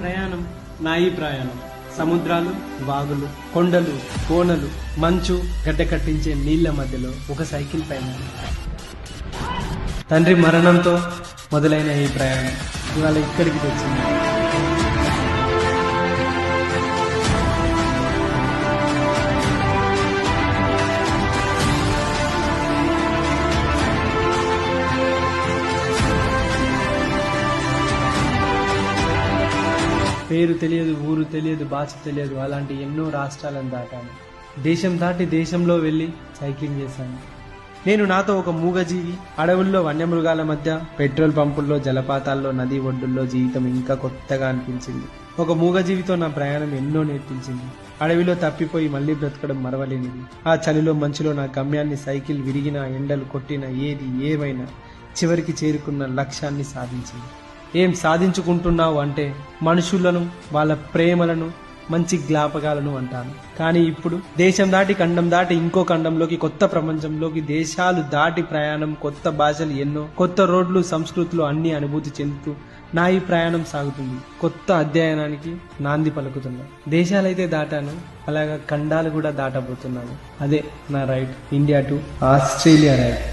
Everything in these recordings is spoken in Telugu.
ప్రయాణం నా ఈ ప్రయాణం. సముద్రాలు, వాగులు, కొండలు, కోనలు, మంచు గడ్డ కట్టించే నీళ్ల మధ్యలో ఒక సైకిల్ పైన తండ్రి మరణంతో మొదలైన ఈ ప్రయాణం ఇవాళ ఇక్కడికి తెచ్చింది. పేరు తెలియదు, ఊరు తెలియదు, భాష తెలియదు, అలాంటి ఎన్నో రాష్ట్రాలను దాటాను. దేశం దాటి దేశంలో వెళ్ళి సైక్లింగ్ చేశాను. నేను నాతో ఒక మూగజీవి, అడవుల్లో వన్యమృగాల మధ్య, పెట్రోల్ పంపుల్లో, జలపాతాల్లో, నది ఒడ్డుల్లో జీవితం ఇంకా కొత్తగా అనిపించింది. ఒక మూగజీవితో నా ప్రయాణం ఎన్నో నేర్పించింది. అడవిలో తప్పిపోయి మళ్లీ బ్రతకడం మరవలేనిది. ఆ చలిలో మంచులో నా గమ్యాన్ని సైకిల్ విరిగినా, ఎండలు కొట్టినా, ఏది ఏమైనా చివరికి చేరుకున్న లక్ష్యాన్ని సాధించింది. ఏం సాధించుకుంటున్నావు అంటే మనుషులను, వాళ్ళ ప్రేమలను, మంచి జ్ఞాపకాలను అంటాను. కానీ ఇప్పుడు దేశం దాటి, ఖండం దాటి ఇంకో ఖండంలోకి, కొత్త ప్రపంచంలోకి, దేశాలు దాటి ప్రయాణం, కొత్త భాషలు ఎన్నో, కొత్త రోడ్లు, సంస్కృతులు అన్ని అనుభూతి చెందుతూ నా ఈ ప్రయాణం సాగుతుంది. కొత్త అధ్యయనానికి నాంది పలుకుతున్నా. దేశాలైతే దాటాను, అలాగా ఖండాలు కూడా దాటబోతున్నాను. అదే నా ride, India to Australia ride.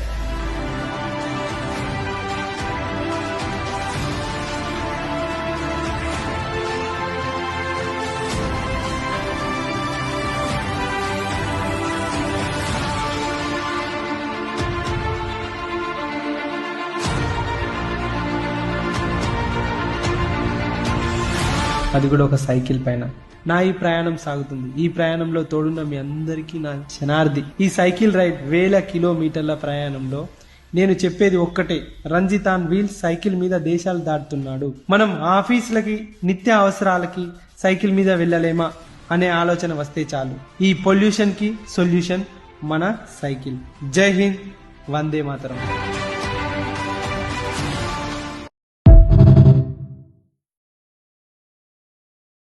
అది కూడా ఒక సైకిల్ పైన. నా ఈ ప్రయాణం సాగుతుంది. ఈ ప్రయాణంలో తోడున్న మీ అందరికీ నా క్షణార్థి. ఈ సైకిల్ రైడ్ 1000 కిలోమీటర్ల ప్రయాణంలో నేను చెప్పేది ఒక్కటే, రంజిత్ ఆన్ వీల్స్ సైకిల్ మీద దేశాలు దాటుతున్నాడు. మనం ఆఫీసులకి, నిత్య అవసరాలకి సైకిల్ మీద వెళ్ళలేమా అనే ఆలోచన వస్తే చాలు. ఈ పొల్యూషన్ కి సొల్యూషన్ మన సైకిల్. జై హింద్, వందే మాతరం.